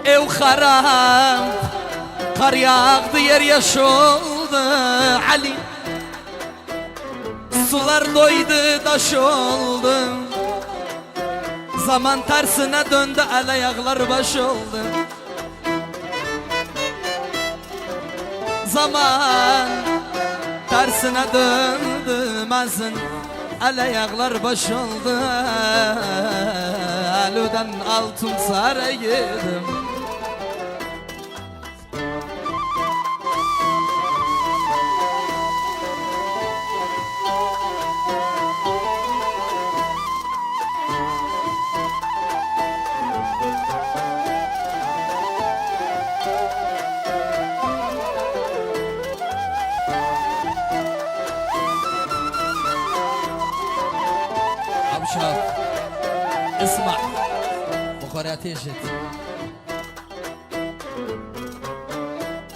Ev harap, kar yağdı yer yaş oldu Ali. Sular doydu taş oldu. Zaman tersine döndü, el ayaklar baş oldu. Zaman tersine döndü mazın, el ayaklar baş oldu. Aludan altın saraydım. Abşak, اسمع بخارات يجت.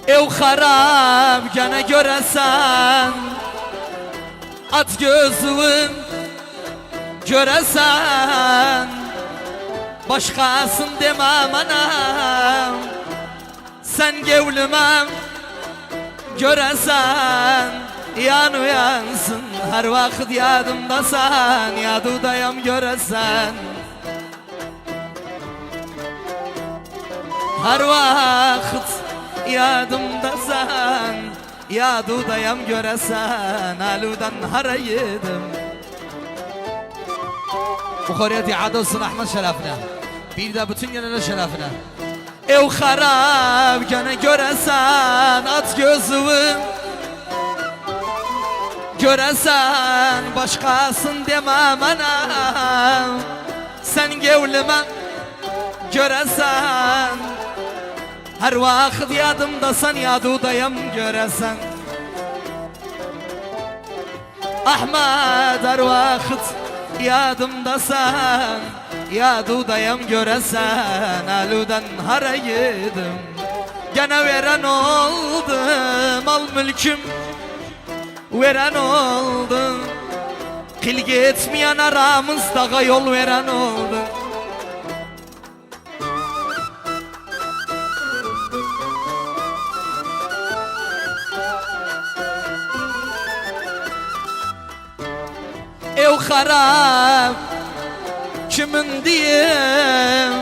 Ev harap gene göresen, at gözün göresen, başkasın demem anam. Sen gevlimem göresen, yan uyansın her vakit yadımdasan, yadudayam göresen. Her vakit yadımdasan, yadudayam göresen. Aludan haraydım. Bukhariyyati adı olsun Ahmet şerefine, bir de bütün genel şerefine. Ev harap gene göresen, at gözün göresen, başkasın demem anam. Sen gevlime göresen, her vakit yadımdasan, yadudayam göresen. Ahmet her vakit yadımdasan, yadudayam göresen. Aludan haraydım. Gene veren oldu mal mülküm, veren oldu. Kılgı etmeyen aramızda yol veren oldu. Ev harap kimin diyeyim,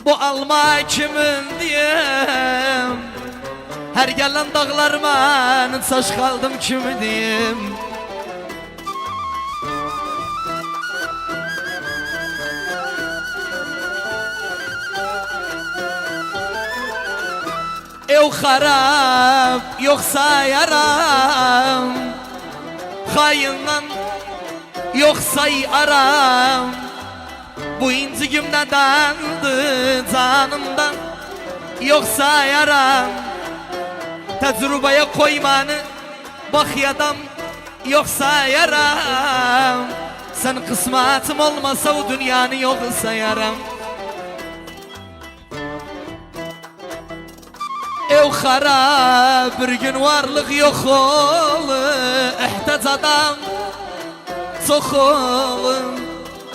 bu alma kimin diyeyim. Her gelen dağlarıma saç kaldım kimi diyeyim. Ev harap yoksa yaram, hayinden yoksa aram. Bu incigim nedendi canımdan, yoksa yaram. Tecrübeye koymanı bak yadam, yoksa yaram. Sen kısmetim olmasa o dünyanı yoksa yaram. Ev harap bir gün varlık yok olu, ihtaç adam çok olu.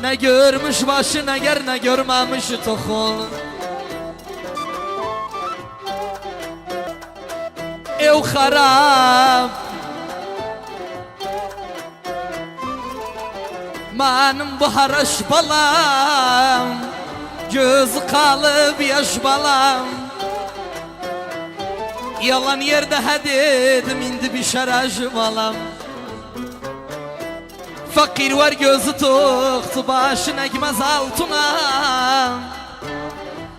Ne görmüş başına ger, ne görmemiş tok olu. Ev harap benim bu haraş balam, gözü kalıp yaş balam. Yalan yerde dedim indi bir şaraj balam. Fakir var gözü toktu başına ekmez altına.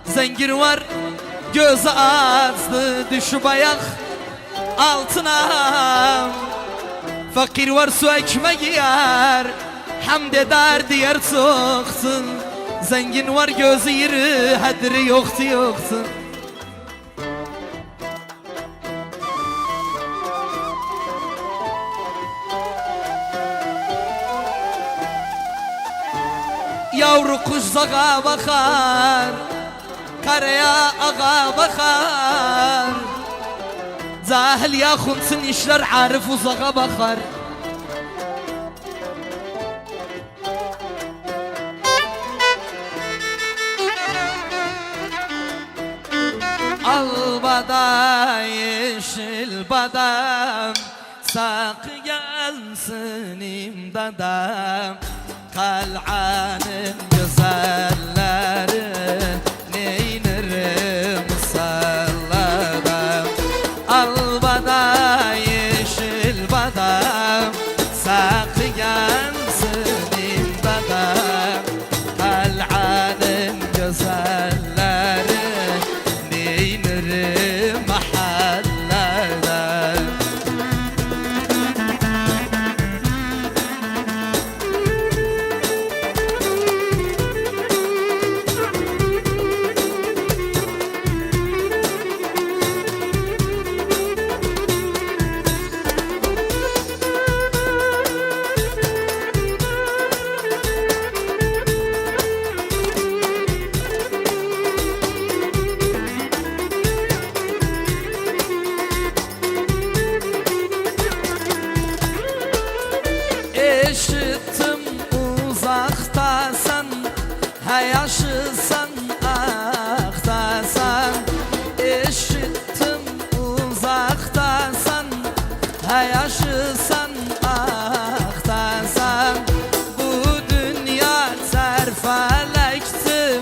Zengin var gözü azdı düşüp ayak altına. Fakir var su ekmek yer, hamd eder diğer çoksun. Zengin var gözü yeri, hadri yoktu yoksun. Yavru kuş zağa bakar, karaya ağa bakar. Zahil yakunsın işler, arif uzağa bakar. bada yeşil badam, sak gelsin imdadam. Kal'anın güzelleri neynirim salladam. Al bada yeşil badam, sak gelsin imdadam. Kal'anın güzelleri neynirim mahalladam. Eşittim uzaktasan, yaşısan aktasan. Eşittim uzaktasan, yaşısan aktasan. Bu dünya serfelektim,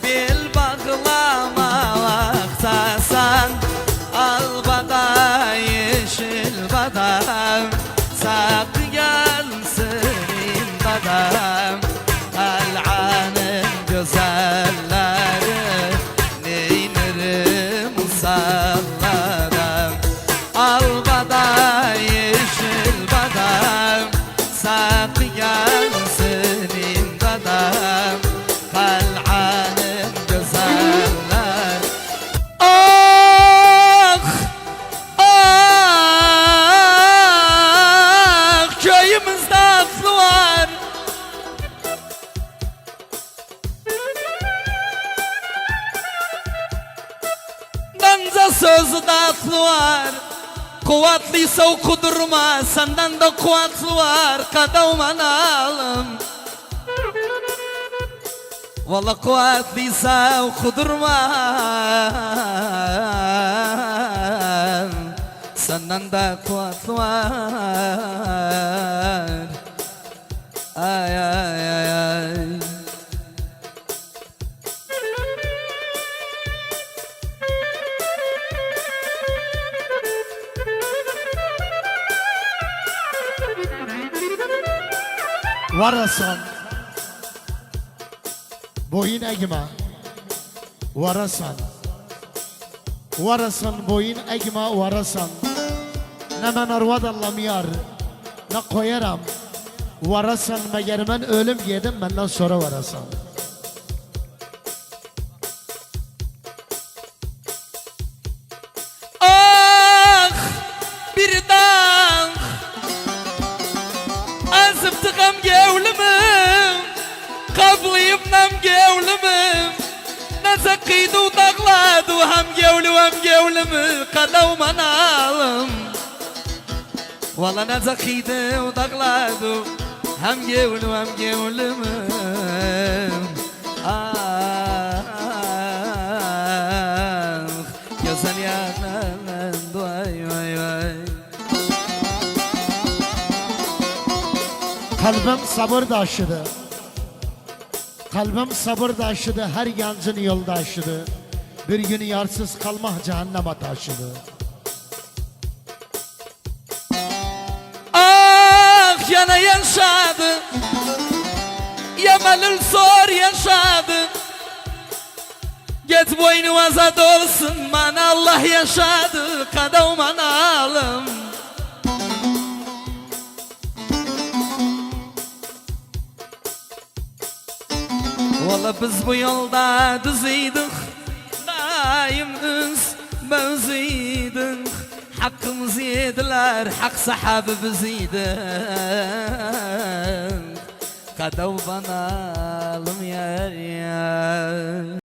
bel bağlama vaktasan. Al bada yeşil badam, sak gelsin imdadam. Kal'anın güzelleri neynirim salladam. Al bada yeşil badam, sak gelsin imdadam. Kal'anın güzeller. Ah, ah, köyümüzde aklı var. Bence sözü de aklı var. Kuvvetliyse o kudurma, senden de kuvvetli var. Kadavman alım. Valla kuvvetliyse o kudurma, senden de kuvvetli var. Ay ay ay ay. Varasan boyun eğme, varasan. Varasan boyun eğme, varasan. Ne ben arvad anlamıyor, ne koyarım. Varasan meğer ben ölüm yedim, benden sonra varasan. Ah, bir dağ azıptıkam gevlimim, kablayım nam gevlimim. Neze kıydı dağladı hem gevlimi, kadavman alım. Valla neze kıydı dağladı hem gevlimi. Ah, güzel yanım vay vay vay. Kalbim sabır taşıdı. Kalbim sabır taşıdı, her yancın yoldaşıdı. Bir gün yarsız kalmak cehenneme taşıdı. Ah, yana yaşadı, Yamalül sor yaşadı. Get boynu azad olsun, bana Allah yaşadı. Kadavman alım. Valla biz bu yolda düzeydik, daim özbözeydik. Hakkımızı yediler, hak sahabı bizeydik. Kadavman alım yer yer.